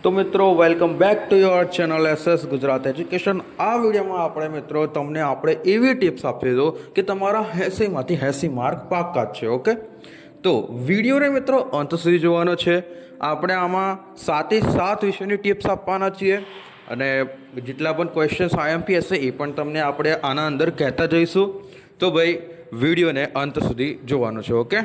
તો મિત્રો welcome back to your channel SS Gujarat education. આ વિડીયોમાં આપણે મિત્રો તમને એવી ટિપ્સ આપીશું કે તમારા 80માંથી 80 માર્ક પાક્કા જ છે। ઓકે, તો વિડીયોને મિત્રો અંત સુધી જોવાનો છે। આપણે આમાં 7 થી 7 વિષયની ટિપ્સ આપવાના છીએ અને જેટલા પણ ક્વેશ્ચન્સ આઈએમપી હશે એ પણ તમને આપણે આના અંદર કહેતા જઈશું। તો ભાઈ વિડીયોને અંત સુધી જોવાનો છે। ઓકે,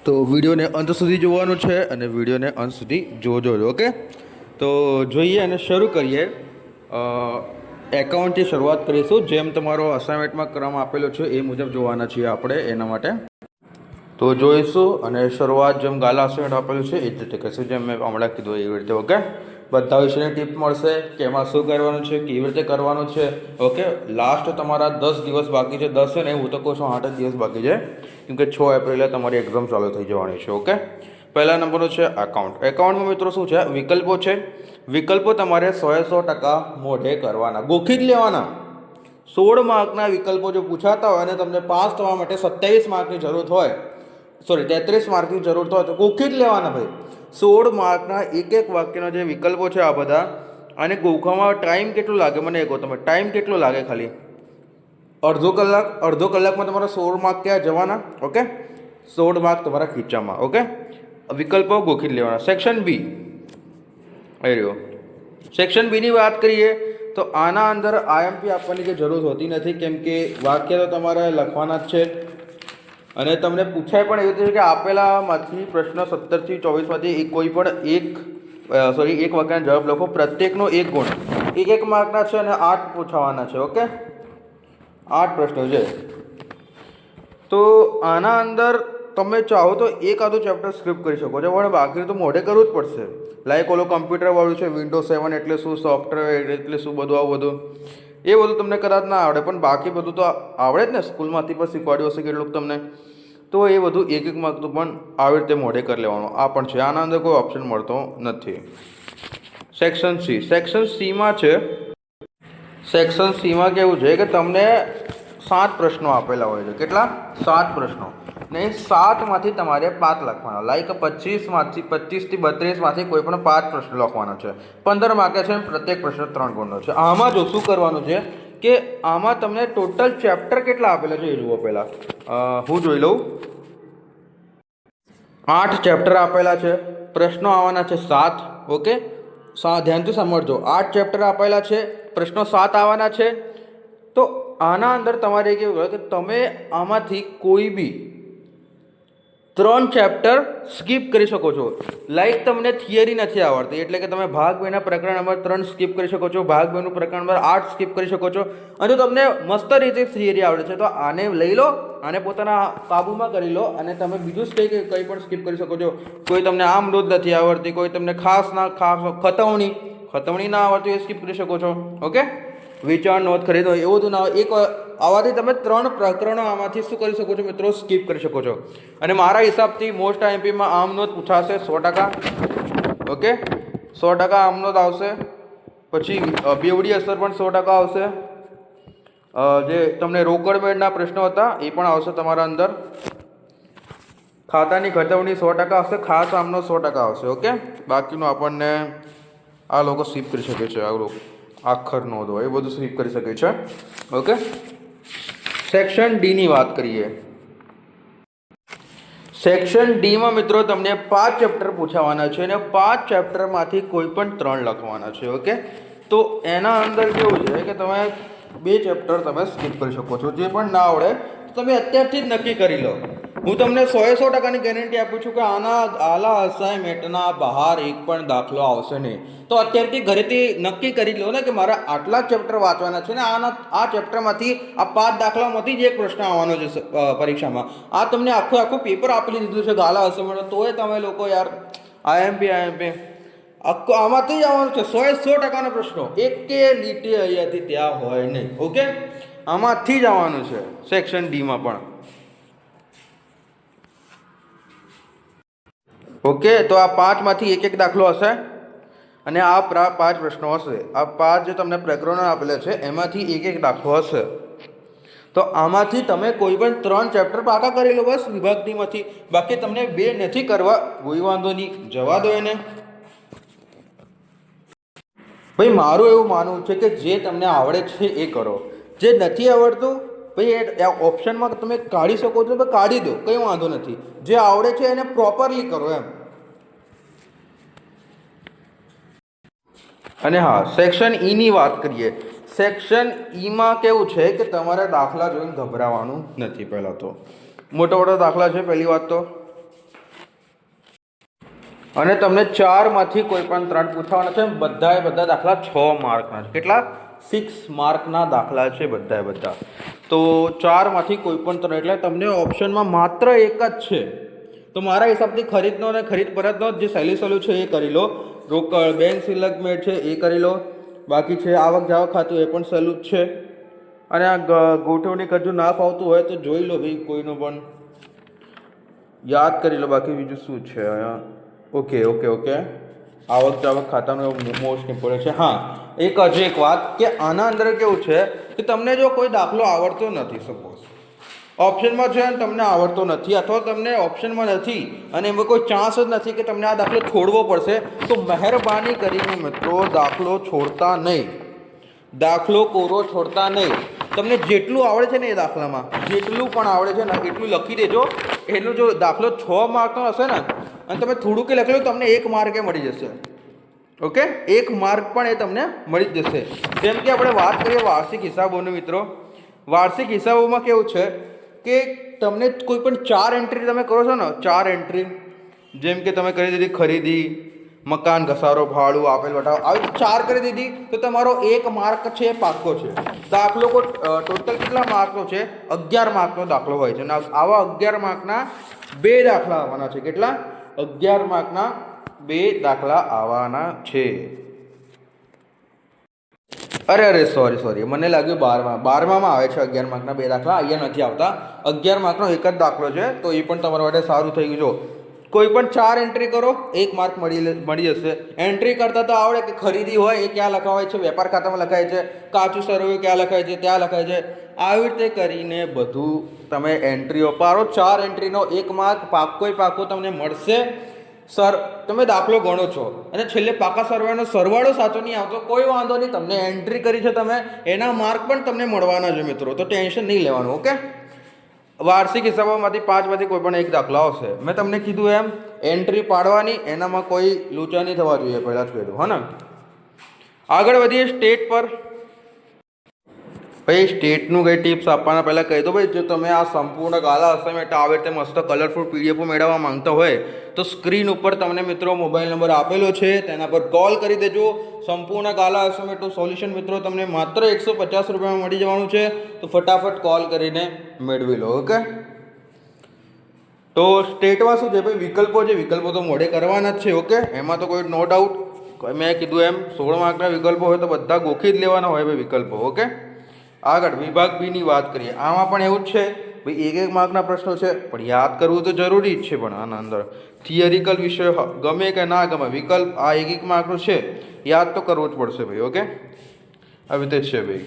તો વિડીયોને અંત સુધી જોવાનું છે અને વિડીયોને અંત સુધી જોજો। ઓકે, તો જોઈએ અને શરૂ કરીએ। એકાઉન્ટથી શરૂઆત કરીશું। જેમ તમારો અસાઇનમેન્ટમાં ક્રમ આપેલો છે એ મુજબ જોવાના છીએ આપણે એના માટે। તો જોઈશું અને શરૂઆત જેમ ગાલા અસાઇનમેન્ટ આપેલું છે એ જ રીતે કરીશું, જેમ મેં હમણાં કીધું એવી રીતે। ઓકે, બધા વિષયની ટીપ મળશે કે એમાં શું કરવાનું છે, કેવી રીતે કરવાનું છે। ઓકે, લાસ્ટ તમારા 10 દિવસ બાકી છે। 10 ને હું તો કહું છું 8 જ દિવસ બાકી છે, કેમકે 6 એપ્રિલે તમારી એક્ઝામ ચાલુ થઈ જવાની છે। ઓકે, પહેલા નંબરનો છે એકાઉન્ટ। એકાઉન્ટમાં મિત્રો શું છે, વિકલ્પો છે। વિકલ્પો તમારે 100% મોઢે કરવાના, ગોખી જ લેવાના। 16 માર્કના વિકલ્પો જો પૂછાતા હોય અને તમને પાસ થવા માટે 27 માર્કની જરૂર હોય, 33 માર્કની જરૂર હોય તો ગોખી જ લેવાના ભાઈ। 16 માર્કના એક વાક્યના જે વિકલ્પો છે આ બધા, અને ગોખવામાં ટાઈમ કેટલો લાગે મને એ કહો તમે, ટાઈમ કેટલો લાગે? ખાલી અડધો કલાક। અડધો કલાકમાં તમારા 16 માર્ક ક્યાં જવાના? ઓકે, 16 માર્ક તમારા ખીચામાં। ઓકે, વિકલ્પો ગોખી લેવાના। સેક્શન બી એ રહ્યો। સેક્શન બીની વાત કરીએ તો આના અંદર આઈએમપી આપવાની કે જરૂર હોતી નથી, કેમ કે વાક્ય તો તમારે લખવાના જ છે અને તમને પૂછાય પણ એવું છે કે આપેલામાંથી પ્રશ્ન 17 થી 24માંથી કોઈ પણ એક વાક્યના જવાબ લખો। પ્રત્યેકનો 1 ગુણ, એક માર્કના છે અને 8 પૂછાવાના છે। ઓકે, 8 પ્રશ્નો છે। તો આના અંદર તમે ચાહો તો એકાદું ચેપ્ટર સ્કીપ કરી શકો છો, પણ બાકી તો મોઢે કરવું જ પડશે। લાઈક ઓલો કમ્પ્યુટર વાળું છે, વિન્ડોઝ 7 એટલે શું, સોફ્ટવેર એટલે શું, બધું આવું બધું એ બધું તમને કદાચ ના આવડે, પણ બાકી બધું તો આવડે જ ને, સ્કૂલમાંથી પણ શીખવાડ્યું હશે કેટલુંક તમને। તો એ બધું એક માર્કનું પણ આવી રીતે મોઢે કરી લેવાનું, આ પણ છે। આના અંદર કોઈ ઓપ્શન મળતો નથી। Section C. સેક્શન સીમાં છે, સેક્શન સીમાં કેવું છે કે તમને 7 પ્રશ્નો આપેલા હોય છે। કેટલા? 7 પ્રશ્નો, ને 7માંથી તમારે 5 લખવાના। લાઈક 25 થી 32માંથી કોઈ પણ 5 પ્રશ્નો લખવાના છે। 15 માર્કે છે, પ્રત્યેક પ્રશ્ન 3 ગુણનો છે। આમાં જો શું કરવાનું છે કે આમાં તમને ટોટલ ચેપ્ટર કેટલા આપેલા છે એ જુઓ પહેલાં। હું જોઈ લઉં। 8 ચેપ્ટર આપેલા છે, પ્રશ્નો આવવાના છે 7। ઓકે, ધ્યાનથી સમજજો। 8 ચેપ્ટર આપેલા છે, પ્રશ્નો 7 આવવાના છે। તો આના અંદર તમારે કેવું હોય કે તમે આમાંથી કોઈ બી 3 ચેપ્ટર સ્કીપ કરી શકો છો। લાઈક તમને થિયરી નથી આવડતી એટલે કે તમે ભાગ 2ના પ્રકરણ નંબર 3 સ્કીપ કરી શકો છો, ભાગ 2નું પ્રકરણ નંબર 8 સ્કીપ કરી શકો છો। અને જો તમને મસ્ત રીતે થિયરી આવડે છે તો આને લઈ લો, આને પોતાના કાબૂમાં કરી લો અને તમે બીજું જ કંઈ પણ સ્કીપ કરી શકો છો। કોઈ તમને આમદોદ નથી આવડતી, કોઈ તમને ખાસ ખતવણી ના આવડતી એ સ્કીપ કરી શકો છો। ઓકે, વિચાર નોંધ ખરીદો એવું બધું ના હોય। એક આવાથી તમે 3 પ્રકરણો આમાંથી શું કરી શકો છો મિત્રો, સ્કીપ કરી શકો છો। અને મારા હિસાબથી મોસ્ટ આઈએમપીમાં આમ નોંધ પૂછાશે 100%। ઓકે, 100% આમ નોંધ આવશે। પછી બેવડી અસર પણ 100% આવશે। જે તમને રોકડ મેળના પ્રશ્નો હતા એ પણ આવશે તમારા અંદર। ખાતાની ખતવણી 100% આવશે, ખાસ આમનો 100% આવશે। ઓકે, બાકીનું આપણને આ લોકો સ્કીપ કરી શકે છે, આ લોકો આખર નોંધ હોય એ બધું સ્કીપ કરી શકે છે। ઓકે, સેક્શન ડીની વાત કરીએ। સેક્શન ડીમાં મિત્રો તમને 5 ચેપ્ટર પૂછાવાના છે અને 5 ચેપ્ટરમાંથી કોઈ પણ 3 લખવાના છે। ઓકે, તો એના અંદર કેવું છે કે તમે 2 ચેપ્ટર તમે સ્કીપ કરી શકો છો। જે પણ ના આવડે તો તમે અત્યારથી જ નક્કી કરી લો। હું તમને 100% ગેરંટી આપું છું કે આલા અસાઇનમેન્ટના બહાર એક પણ દાખલો આવશે નહીં। તો અત્યારથી ઘરેથી નક્કી કરી લો ને કે મારા આટલા ચેપ્ટર વાંચવાના છે ને આ ચેપ્ટરમાંથી આ 5 દાખલામાંથી જ એક પ્રશ્ન આવવાનો છે પરીક્ષામાં। આ તમને આખું પેપર આપી દીધું છે ગાલા અસાઇનમેન્ટ, તોય તમે લોકો યાર આઈએમપી આમાંથી જ આવવાનું છે। 100% પ્રશ્નો, એક કે લીટી અહીંયાથી ત્યાં હોય નહીં। ઓકે, આમાંથી જ આવવાનું છે સેક્શન ડીમાં પણ। ઓકે, તો આ 5માંથી એક દાખલો હશે અને આ 5 પ્રશ્નો હશે। આ 5 જે તમને પ્રકરણો આપેલા છે એમાંથી એક દાખલો હશે। તો તો આમાંથી તમે કોઈ પણ 3 ચેપ્ટર પાકા કરી લો બસ વિભાગનીમાંથી, બાકી તમને 2 નથી કરવા, કોઈ વાંધો નહીં, જવા દો એને. ભાઈ મારું એવું માનવું છે કે જે તમને આવડે છે એ કરો, જે નથી આવડતું ભાઈ એ ઓપ્શનમાં તમે કાઢી શકો છો તો કાઢી દો, કંઈ વાંધો નથી. જે આવડે છે એને પ્રોપરલી કરો એમ. અને હા, સેક્શન ઈની વાત કરીએ. સેક્શન ઈમાં કેવું છે કે તમારે દાખલા જોઈને ગભરાવાનું નથી. પહેલાં તો મોટા મોટા દાખલા છે પહેલી વાત તો, અને તમને 4માંથી કોઈ પણ 3 પૂછવાના છે. બધા દાખલા 6 માર્કના છે. કેટલા? 6 માર્કના દાખલા છે બધા. તો 4માંથી કોઈ પણ 3, એટલે તમને ઓપ્શનમાં માત્ર એક જ છે. તો મારા હિસાબથી ખરીદનો અને ખરીદ પરતનો જે સહેલું છે એ કરી લો. રોકડ બેંક સિલકમેટ છે એ કરી લો. બાકી છે આવક જાવક ખાતું, એ પણ સહેલું જ છે. અને આ ગોઠવણી હજુ ના ફાવતું હોય તો જોઈ લો ભાઈ, કોઈનું પણ યાદ કરી લો. બાકી બીજું શું છે અહીંયા? ઓકે. આવક જાવક ખાતાનું મોસ્ટ ઇમ્પોર્ટન્ટ છે. હા, હજુ એક વાત કે આના અંદર કેવું છે કે તમને જો કોઈ દાખલો આવડતો નથી, સપોઝ ઓપ્શનમાં છે અને તમને આવડતો નથી, અથવા તમને ઓપ્શનમાં નથી અને એમાં કોઈ ચાન્સ જ નથી કે તમને આ દાખલો છોડવો પડશે, તો મહેરબાની કરીને મિત્રો દાખલો છોડતા નહીં, દાખલો કોરો છોડતા નહીં. તમને જેટલું આવડે છે ને એ દાખલામાં જેટલું પણ આવડે છે ને એટલું લખી દેજો. એનો જો દાખલો 6 માર્કનો હશે ને અને તમે થોડું કે લખેલું, તમને 1 માર્કે મળી જશે. ઓકે, 1 માર્ક પણ એ તમને મળી જ જશે. જેમ કે આપણે વાત કરીએ વાર્ષિક હિસાબોનું મિત્રો, વાર્ષિક હિસાબોમાં કેવું છે કે તમને કોઈ પણ 4 એન્ટ્રી તમે કરો છો ને, 4 એન્ટ્રી, જેમ કે તમે કરી દીધી ખરીદી, મકાન, ઘસારો, ભાડું, આપેલ વટાવ, આવી 4 કરી દીધી તો તમારો 1 માર્ક છે પાક્કો છે. દાખલો ટોટલ કેટલા માર્કનો છે? 11 માર્કનો દાખલો હોય છે. અને આવા 11 માર્કના 2 દાખલા આવવાના છે. કેટલા? 11 માર્કના 2 દાખલા આવવાના છે. અરે સોરી, મને લાગ્યું 12માં આવે છે 11 માર્કના 2 દાખલા, અહીંયા નથી આવતા. 11 માર્કનો એક જ દાખલો છે, તો એ પણ તમારા માટે સારું થઈ ગયું. જો કોઈ પણ 4 એન્ટ્રી કરો, 1 માર્ક મળી જશે. એન્ટ્રી કરતા તો આવડે કે ખરીદી હોય એ ક્યાં લખાવાય છે, વેપાર ખાતામાં લખાય છે, કાચું સરવૈયું ક્યાં લખાય છે, ત્યાં લખાય છે. આવી રીતે કરીને બધું તમે એન્ટ્રીઓ પાડો. 4 એન્ટ્રીનો 1 માર્ક પાક્કો તમને મળશે. સર તમે દાખલો ગણો છો અને છેલ્લે પાકા સરવાળાનો સરવાળો સાચો નહીં આવતો, કોઈ વાંધો નહીં, તમને એન્ટ્રી કરી છે તમે, એના માર્ક પણ તમને મળવાના છે મિત્રો, તો ટેન્શન નહીં લેવાનું. ઓકે, વાર્ષિક હિસાબોમાંથી 5માંથી કોઈ પણ એક દાખલો આવશે. મેં તમને કીધું એમ એન્ટ્રી પાડવાની, એનામાં કોઈ લૂંચા નહીં થવા જોઈએ, પહેલાં જ કીધું. હા ને, આગળ વધીએ સ્ટેટ પર. ભાઈ સ્ટેટનું કંઈ ટિપ્સ આપવાના પહેલાં કહી દો ભાઈ, જો તમે આ સંપૂર્ણ ગાલા અસાઇનમેન્ટ આવે તે મસ્ત કલરફુલ પીડીએફો મેળવવા માંગતા હોય તો સ્ક્રીન ઉપર તમને મિત્રો મોબાઈલ નંબર આપેલો છે, તેના પર કોલ કરી દેજો. સંપૂર્ણ ગાલા અસાઇનમેન્ટનું સોલ્યુશન મિત્રો તમને માત્ર 150 રૂપિયામાં મળી જવાનું છે, તો ફટાફટ કોલ કરીને મેળવી લો. ઓકે, તો સ્ટેટમાં શું છે ભાઈ, વિકલ્પો તો મોડે કરવાના જ છે. ઓકે, એમાં તો કોઈ નો ડાઉટ. મેં કીધું એમ 16 માર્કના વિકલ્પો હોય તો બધા ગોખી જ લેવાના હોય ભાઈ વિકલ્પો. ઓકે, આગળ વિભાગ બીની વાત કરીએ. આમાં પણ એવું જ છે ભાઈ, 1 માર્કના પ્રશ્નો છે, પણ યાદ કરવું તો જરૂરી જ છે. પણ આના અંદર થિયરિકલ વિષય ગમે કે ના ગમે, વિકલ્પ આ 1 માર્કનું છે, યાદ તો કરવું જ પડશે ભાઈ. ઓકે, આવી રીતે જ છે ભાઈ.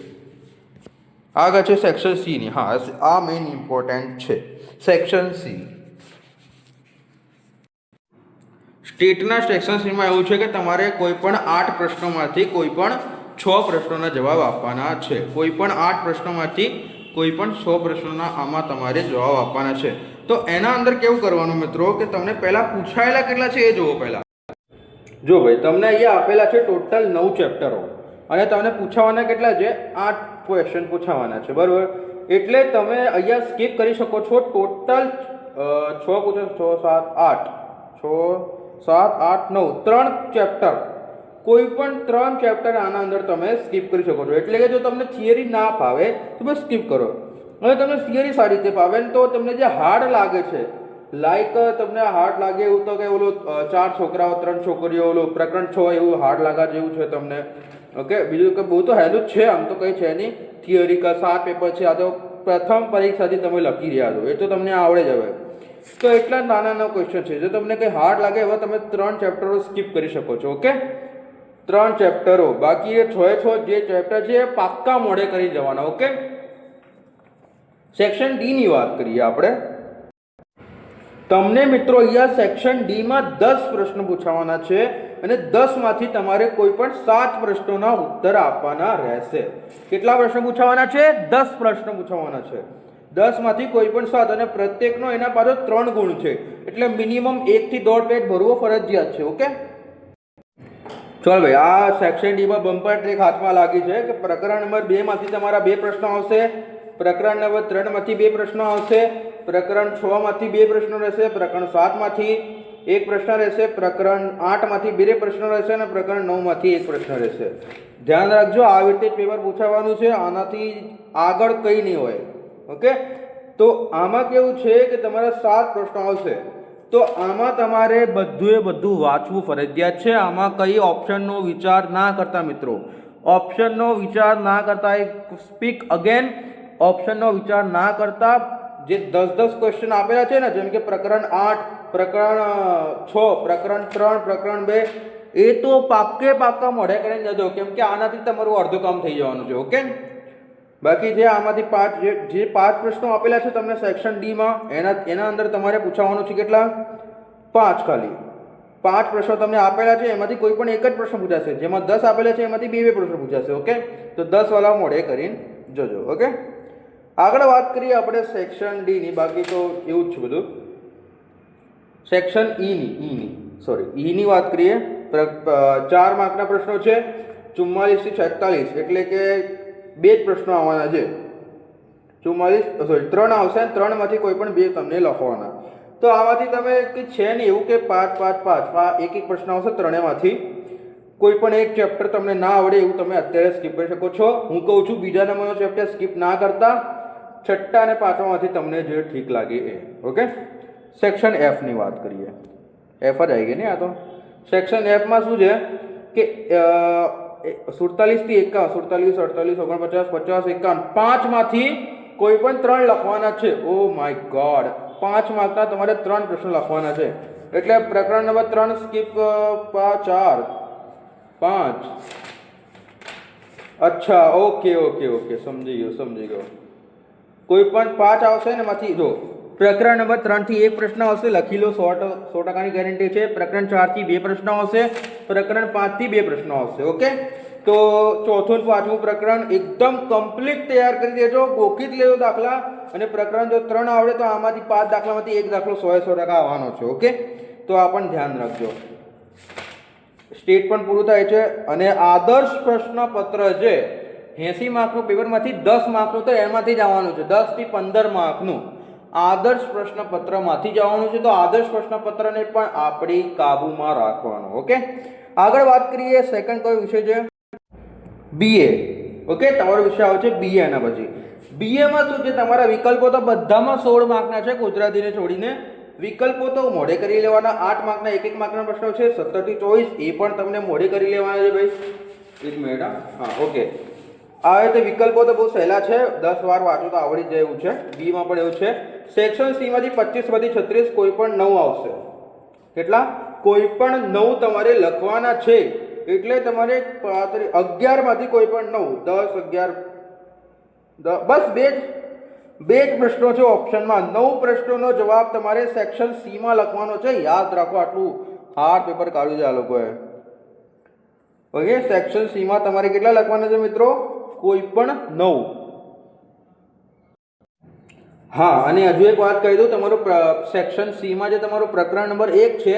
આગળ છે સેક્શન સીની. હા, આ મેઇન ઇમ્પોર્ટન્ટ છે. સેક્શન સી, સ્ટેટના સેક્શન સીમાં એવું છે કે તમારે કોઈ પણ 8 પ્રશ્નોમાંથી કોઈ પણ 6 પ્રશ્નોના જવાબ આપવાના છે. કોઈ પણ 8 પ્રશ્નોમાંથી કોઈ પણ 6 પ્રશ્નોના આમાં તમારે જવાબ આપવાના છે. તો એના અંદર કેવું કરવાનું મિત્રો કે તમને પહેલાં પૂછાયેલા કેટલા છે એ જુઓ. પહેલાં જો ભાઈ તમને અહીંયા આપેલા છે ટોટલ 9 ચેપ્ટરો અને તમને પૂછાવાના કેટલા છે? 8 ક્વેશ્ચન પૂછાવાના છે, બરાબર. એટલે તમે અહીંયા સ્કીપ કરી શકો છો. ટોટલ 6 પૂછો, 6 7 8 6 7 8 9 3 ચેપ્ટર, કોઈ પણ 3 ચેપ્ટર આના અંદર તમે સ્કીપ કરી શકો છો. એટલે કે જો તમને થિયરી ના ફાવે તો બસ સ્કીપ કરો. હવે તમને થિયરી સારી રીતે ફાવે ને તો તમને જે હાર્ડ લાગે છે, લાઈક તમને હાર્ડ લાગે એવું તો કે ઓલું 4 છોકરાઓ 3 છોકરીઓ, ઓલું પ્રકરણ 6 એવું હાર્ડ લાગા જેવું છે તમને. ઓકે, બીજું કે બહુ તો હેલું જ છે, આમ તો કંઈ છે નહીં. થિયરિકલ 7 પેપર છે, આ તો પ્રથમ પરીક્ષાથી તમે લખી રહ્યા છો, એ તો તમને આવડે જ હવે. તો એટલા નાના ક્વેશ્ચન છે. જો તમને કંઈ હાર્ડ લાગે એવા તમે 3 ચેપ્ટરો સ્કીપ કરી શકો છો. ઓકે, 3 ચેપ્ટરો, બાકી એ 6 જે ચેપ્ટર છે એ પાક્કા મોડે કરી જવાના. ઓકે, સેક્શન ડી ની વાત કરીએ આપણે. તમને મિત્રો અહીંયા સેક્શન ડી માં 10 પ્રશ્નો પૂછાવાના છે અને 10 માંથી તમારે કોઈ પણ 7 પ્રશ્નોના ઉત્તર આપવાના રહેશે. કેટલા પ્રશ્નો પૂછાવાના છે? 10 પ્રશ્નો પૂછાવાના છે. 10 માંથી કોઈ પણ 7 અને પ્રત્યેકનો એના પાછળ 3 ગુણ છે, એટલે મિનિમમ 1 થી 1.5 પેજ ભરવો ફરજિયાત છે. ઓકે, ચાલો ભાઈ, આ સેક્શન ડી માં બમ્પર ટ્રેક હાથમાં લાગી છે કે પ્રકરણ નંબર 2 માંથી તમારા 2 પ્રશ્નો આવશે, પ્રકરણ નંબર 3 માંથી 2 પ્રશ્નો આવશે, પ્રકરણ 6 માંથી 2 પ્રશ્નો રહેશે, પ્રકરણ 7 માંથી 1 પ્રશ્ન રહેશે, પ્રકરણ 8 માંથી 2 પ્રશ્નો રહેશે અને પ્રકરણ 9 માંથી 1 પ્રશ્ન રહેશે. ધ્યાન રાખજો, આવી રીતે જ પેપર પૂછાવાનું છે, આનાથી આગળ કંઈ નહીં હોય. ઓકે, તો આમાં કેવું છે કે તમારા 7 પ્રશ્નો આવશે, તો આમાં તમારે બધું વાંચવું ફરજિયાત છે. આમાં કઈ ઓપ્શનનો વિચાર ના કરતા મિત્રો, ઓપ્શનનો વિચાર ના કરતા, સ્પીક અગેન, ઓપ્શનનો વિચાર ના કરતા જે 10 ક્વેશ્ચન આપેલા છે ને, જેમ કે પ્રકરણ 8, પ્રકરણ 6, પ્રકરણ 3, પ્રકરણ 2, એ તો પાક્કા મોઢે કરીને જજો, કેમ કે આનાથી તમારું અડધું કામ થઈ જવાનું છે. ઓકે, બાકી જે આમાંથી જે 5 પ્રશ્નો આપેલા છે તમને સેક્શન ડી માં, એના અંદર તમારે પૂછાવાનું છે કેટલા? 5 ખાલી 5 પ્રશ્નો તમને આપેલા છે, એમાંથી કોઈ પણ એક જ પ્રશ્ન પૂછાશે. જેમાં 10 આપેલા છે એમાંથી 2 પ્રશ્નો પૂછાશે. ઓકે, તો 10 વાળા મોઢે કરીને જોજો. ઓકે, આગળ વાત કરીએ આપણે સેક્શન ડી ની. બાકી તો એવું જ છે બધું. સેક્શન ઈ ની વાત કરીએ. 4 માર્કના પ્રશ્નો છે, 44 થી 46, એટલે કે 2 જ પ્રશ્નો આવવાના છે. 3 આવશે, 3 માંથી કોઈ પણ 2 તમને લખવાના. તો આમાંથી તમે છે નહીં એવું કે 5 એક પ્રશ્ન આવશે 3 માંથી. કોઈ પણ એક ચેપ્ટર તમને ના આવડે એવું તમે અત્યારે સ્કીપ કરી શકો છો. હું કહું છું બીજા નંબરનો ચેપ્ટર સ્કીપ ના કરતા, 6ઠ્ઠા અને 5મા માંથી તમને જે ઠીક લાગે એ. ઓકે, સેક્શન એફ ની વાત કરીએ. એફ જ આવી ગઈ ને આ તો. સેક્શન એફ માં શું છે કે 47 થી 51, 47, 48, 49, 50, 51, 5 માંથી કોઈ પણ 3 લખવાના છે. ઓ માય ગોડ, 5 માર્કના તમારે 3 પ્રશ્નો લખવાના છે. એટલે પ્રકરણ નંબર 3 સ્કીપ, 4, 5. અચ્છા, ઓકે, સમજી ગયો. કોઈ પણ 5 આવશે ને એમાંથી જો પ્રકરણ નંબર 3 થી 1 પ્રશ્ન આવશે, લખી લો, 100% ગેરંટી છે. પ્રકરણ 4 થી 2 પ્રશ્નો આવશે, પ્રકરણ 5 થી 2 પ્રશ્નો આવશે. ઓકે, તો ચોથું અને 5મું પ્રકરણ એકદમ કમ્પ્લીટ તૈયાર કરી દેજો, ગોખી જ લેજો દાખલા. અને પ્રકરણ જો 3 આવડે તો આમાંથી 5 દાખલામાંથી 1 દાખલો 100% આવવાનો છે. ઓકે, તો આ પણ ધ્યાન રાખજો. સ્ટેટ પણ પૂરું થાય છે અને આદર્શ પ્રશ્નપત્ર છે 80 માર્કનું પેપરમાંથી 10 માર્કનું તો એમાંથી જ આવવાનું છે. 10 થી 15 માર્કનું આદર્શ પ્રશ્નપત્રમાંથી જ આવવાનું છે. તો આદર્શ પ્રશ્નપત્રને પણ આપણી કાબૂમાં રાખવાનું. ઓકે, આગળ વાત કરીએ. સેકન્ડ કયો વિષય છે? બીએ. ઓકે, તમારો વિષય આવે છે બીએ. એના પછી બીએમાં શું છે, તમારા વિકલ્પો તો બધામાં 16 માર્કના છે, ગુજરાતીને છોડીને. વિકલ્પો તો મોઢે કરી લેવાના. 8 માર્કના 1 માર્કના પ્રશ્નો છે, 17 થી 24, એ પણ તમને મોઢે કરી લેવાના છે ભાઈ. 1 મિનિટ. હા, ઓકે, આ રીતે વિકલ્પો તો બહુ સહેલા છે, 10 વાર વાંચો તો આવડી જાય એવું છે. બીમાં પણ એવું છે. સેક્શન સી માંથી 25 માંથી 36 કોઈ પણ 9 આવશે. કેટલા? કોઈ પણ 9 તમારે લખવાના છે. એટલે તમારે 11 માંથી કોઈ પણ 9, 10, 11, બસ 2 જ પ્રશ્નો છે ઓપ્શનમાં. 9 પ્રશ્નોનો જવાબ તમારે સેક્શન સી માં લખવાનો છે. યાદ રાખો, આટલું હાર્ડ પેપર કાઢ્યું છે આ લોકોએ. ઓકે, સેક્શન સી માં તમારે કેટલા લખવાના છે મિત્રો? કોઈ પણ 9. હા, અને હજુ એક વાત કહી દઉં, તમારું સેક્શન સી માં જે તમારું પ્રકરણ નંબર 1 છે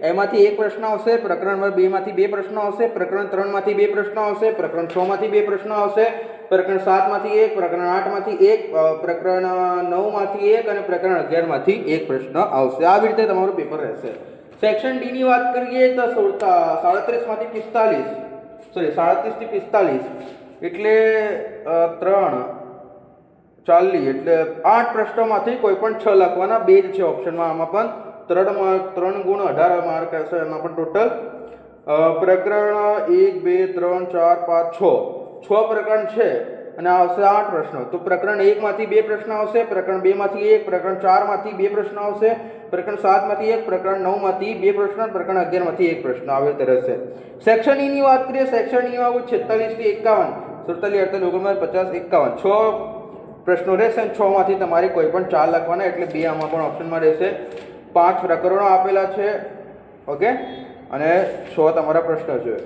એમાંથી 1 પ્રશ્ન આવશે, પ્રકરણ નંબર 2 માંથી 2 પ્રશ્નો આવશે, પ્રકરણ 3 માંથી 2 પ્રશ્નો આવશે, પ્રકરણ 6 માંથી 2 પ્રશ્નો આવશે, પ્રકરણ 7 માંથી 1, પ્રકરણ 8 માંથી 1, પ્રકરણ 9 માંથી 1 અને પ્રકરણ 11 માંથી 1 પ્રશ્ન આવશે. આવી રીતે તમારું પેપર રહેશે. સેક્શન ડી ની વાત કરીએ તો 37 માંથી 37 થી 45, એટલે 3, 40, એટલે 8 પ્રશ્નોમાંથી કોઈ પણ 6 લખવાના. 2 જ છે ઓપ્શનમાં. આમાં પણ 3 ગુણ 18 માર્ક હશે એમાં પણ ટોટલ. પ્રકરણ 1, 2, 3, 4, 5, 6 પ્રકરણ છે અને આવશે 8 પ્રશ્નો. તો પ્રકરણ 1 માંથી 2 પ્રશ્ન આવશે, પ્રકરણ 2 માંથી 1, પ્રકરણ 4 માંથી 2 પ્રશ્ન આવશે, પ્રકરણ 7 માંથી 1, પ્રકરણ 9 માંથી 2 પ્રશ્ન, પ્રકરણ 11 માંથી 1 પ્રશ્ન. આવી રીતે રહેશે. સેક્શન ઈ ની વાત કરીએ. સેક્શન ઈ માં 46 થી 51, 47, 48, 49, 50, 51, પ્રશ્નો રહેશે. 6 માંથી તમારે કોઈ પણ 4 લખવાના, એટલે 2 આમાં પણ ઓપ્શનમાં રહેશે. 5 પ્રકરણો આપેલા છે, ઓકે, અને 6 તમારા પ્રશ્નો છે.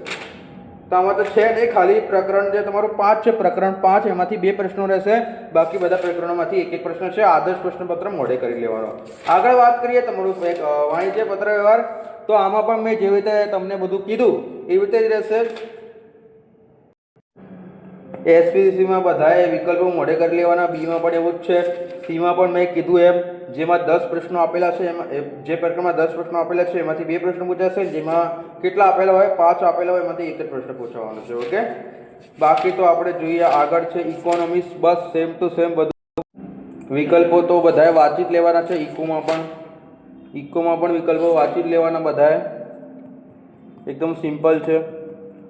તો આમાં તો છે નહીં, ખાલી પ્રકરણ જે તમારું 5 છે, પ્રકરણ 5 એમાંથી 2 પ્રશ્નો રહેશે, બાકી બધા પ્રકરણોમાંથી એક પ્રશ્ન છે. આદર્શ પ્રશ્નપત્ર મોડે કરી લેવાનો. આગળ વાત કરીએ તમારું વાણિજ્ય પત્ર વ્યવહાર. તો આમાં પણ મેં જેવી રીતે તમને બધું કીધું એવી રીતે જ રહેશે. એસપીસીમાં બધાએ વિકલ્પો મોડે કરી લેવાના. બીમાં પણ એવું જ છે. સીમાં પણ મેં કીધું એમ, જેમાં 10 પ્રશ્નો આપેલા છે, એમાં જે પ્રકરણમાં 10 પ્રશ્નો આપેલા છે એમાંથી 2 પ્રશ્નો પૂછાશે. જેમાં કેટલા આપેલા હોય, 5 આપેલા હોય, એમાંથી 1 જ પ્રશ્ન પૂછવાનો છે, ઓકે. બાકી તો આપણે જોઈએ આગળ છે ઇકોનોમિક્સ. બસ સેમ ટુ સેમ બધું વિકલ્પો તો બધાએ વાંચી જ લેવાના છે. ઇકોમાં પણ વિકલ્પો વાંચી જ લેવાના બધાએ, એકદમ સિમ્પલ છે.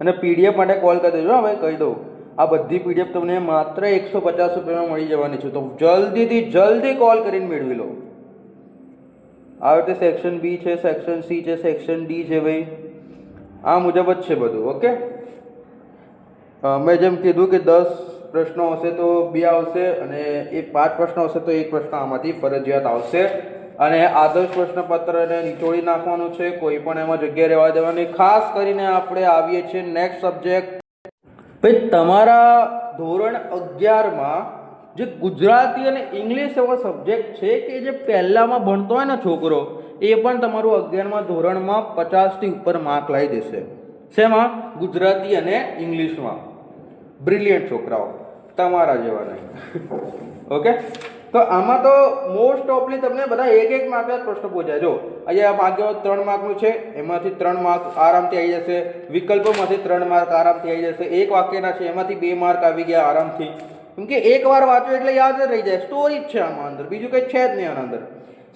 અને પીડીએફ માટે કોલ કરી દેજો. હવે કહી દઉં, આ બધી પીડીએફ તમને માત્ર 150 રૂપિયામાં મળી જવાની છે. તો જલ્દીથી જલ્દી કોલ કરીને મેળવી લો. આ રીતે સેક્શન બી છે, સેક્શન સી છે, સેક્શન ડી છે. ભાઈ આ મુજબ જ છે બધું, ઓકે. મેં જેમ કીધું કે 10 પ્રશ્નો હશે તો 2 આવશે, અને એ 5 પ્રશ્નો હશે તો 1 પ્રશ્ન આમાંથી ફરજિયાત આવશે. અને આદર્શ પ્રશ્નપત્રને નીચોડી નાખવાનું છે, કોઈ પણ એમાં જગ્યા રહેવા દેવાની. ખાસ કરીને આપણે આવીએ છીએ નેક્સ્ટ સબ્જેક્ટ. ભાઈ તમારા ધોરણ 11માં જે ગુજરાતી અને ઇંગ્લિશ એવો સબ્જેક્ટ છે કે જે પહેલામાં ભણતો હોય ને છોકરો, એ પણ તમારું 11મા ધોરણમાં 50થી ઉપર માર્ક લાવી દેશે. શેમાં? ગુજરાતી અને ઇંગ્લિશમાં. બ્રિલિયન્ટ છોકરાઓ, તમારા જેવા નહીં, ઓકે. તો આમાં તો મોસ્ટ ઓફલી તમને બધા 1 માર્કના પ્રશ્નો પૂછાય. જો અહીંયા માગ્યો 3 માર્કનું છે, એમાંથી 3 માર્ક આરામથી આવી જશે. વિકલ્પોમાંથી 3 માર્ક આરામથી આવી જશે. 1 વાક્યના છે, એમાંથી 2 માર્ક આવી ગયા આરામથી. કેમ કે એકવાર વાંચો એટલે યાદ જ રહી જાય. સ્ટોરી જ છે આમાં અંદર, બીજું કંઈ છે જ નહીં આના અંદર.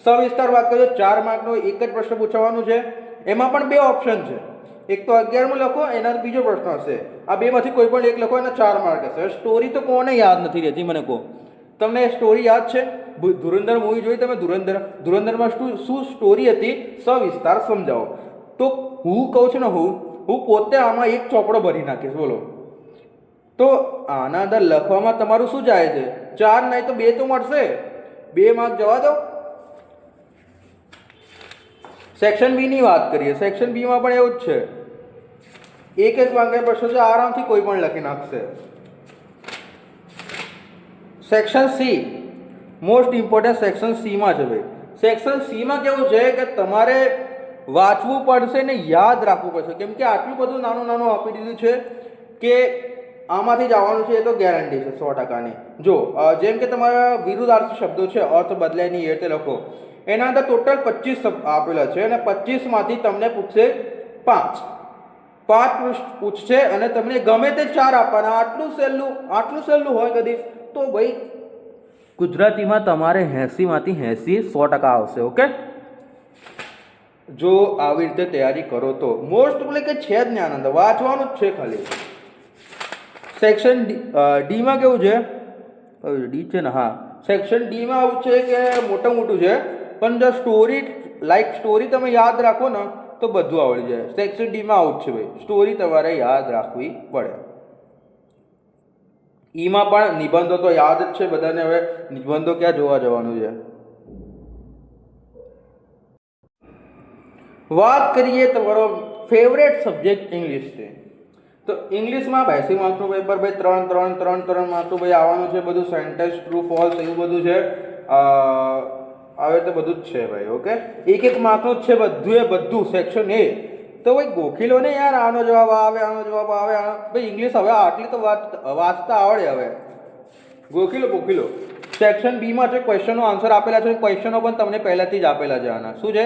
સવિસ્તાર વાક્ય જો 4 માર્કનો એક જ પ્રશ્ન પૂછવાનું છે, એમાં પણ 2 ઓપ્શન છે. એક તો 11મું લખો, એના બીજો પ્રશ્ન હશે. આ 2 માંથી કોઈ પણ એક લખો, એના 4 માર્ક હશે. સ્ટોરી તો કોને યાદ નથી રહેતી, મને કહો. તમને સ્ટોરી યાદ છે? ધુરંધર મૂવી જોઈ તમે? ધુરંધરમાં શું સ્ટોરી હતી? સવિસ્તાર સમજાવો. તો હું કહું છું ને, હું પોતે આમાં 1 ચોપડો ભરી નાખીશ, બોલો. તો આના અંદર લખવામાં તમારું શું જાય છે? 4 નહીં તો 2 તો મળશે. 2 માર્ક જવા દો. સેક્શન બી ની વાત કરીએ. સેક્શન બી માં પણ એવું જ છે. 1 વાક્ય પ્રશ્ન છે, આરામથી કોઈ પણ લખી નાખશે. Section C most important section સીમાં છે. ભાઈ સેક્શન સીમાં કેવું છે કે તમારે વાંચવું પડશે ને યાદ રાખવું પડશે. કેમ કે આટલું બધું નાનું નાનું આપી દીધું છે કે આમાંથી જ આવવાનું છે, એ તો ગેરંટી છે 100%ની. જો જેમ કે તમારા વિરુદ્ધાર્થી શબ્દો છે, અર્થ બદલાય નહીં એ રીતે લખો. એના અંદર ટોટલ 25 આપેલા છે, અને 25માંથી તમને પૂછશે 5 પૂછશે, અને તમને ગમે તે 4 આપવાના. આટલું સહેલું હોય કદી તો ભાઈ ગુજરાતીમાં તમારે 80માંથી 80 100% આવશે, ઓકે. જો આવી રીતે તૈયારી કરો તો મોસ્ટ ઓફલી કે છે જ નહીં આનંદ, વાંચવાનું જ છે ખાલી. સેક્શન ડીમાં કેવું છે? ડી છે ને? હા, સેક્શન ડીમાં આવું છે કે મોટું છે, પણ જો સ્ટોરી તમે યાદ રાખો ને તો બધું આવડી જાય. સેક્શન ડીમાં આવું જ છે ભાઈ, સ્ટોરી તમારે યાદ રાખવી પડે. ઈમાં પણ નિબંધો તો યાદ જ છે બધાને. હવે નિબંધો ક્યાં જોવા જવાનું છે? વાત કરીએ તમારો ફેવરેટ સબ્જેક્ટ ઇંગ્લિશ છે. તો ઇંગ્લિશમાં 80 માર્કનું પેપર ભાઈ 3 માર્કનું ભાઈ આવવાનું છે. બધું સેન્ટેન્સ, ટ્રુ ફોલ્સ એવું બધું છે. આવે તો બધું જ છે ભાઈ, ઓકે. 1 માર્કનું જ છે બધું. સેક્શન એ તો ભાઈ ગોખી લો ને યાર. આનો જવાબ આવે, આનો જવાબ આવે. ભાઈ ઇંગ્લિશ હવે આટલી તો વાંચતા આવડે. હવે ગોખી લો. સેક્શન બીમાં છે, ક્વેશ્ચનનો આન્સર આપેલા છે. ક્વેશ્ચનો પણ તમને પહેલાથી જ આપેલા છે. આના શું છે?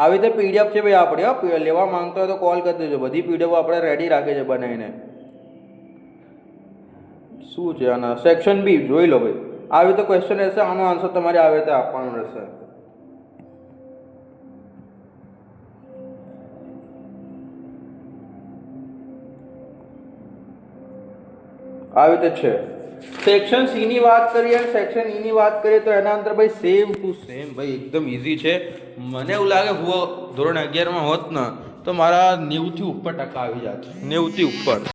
આવી રીતે પીડીએફ છે ભાઈ. આપણે લેવા માંગતો હોય તો કોલ કરી દેજો. બધી પીડીએફ આપણે રેડી રાખી છે બનાવીને. શું છે આના? સેક્શન બી જોઈ લો ભાઈ. આવી રીતે ક્વેશ્ચન રહેશે, આનો આન્સર તમારે આવી રીતે આપવાનો રહેશે. આવી રીતે છે. સેક્શન સી ની વાત કરીએ અને સેક્શન ઈ ની વાત કરીએ તો એના અંદર ભાઈ સેમ ટુ સેમ ભાઈ એકદમ ઈઝી છે. મને એવું લાગે હું ધોરણ 11માં હોત ને તો મારા 90થી ઉપર ટકા આવી જાત. 90થી ઉપર.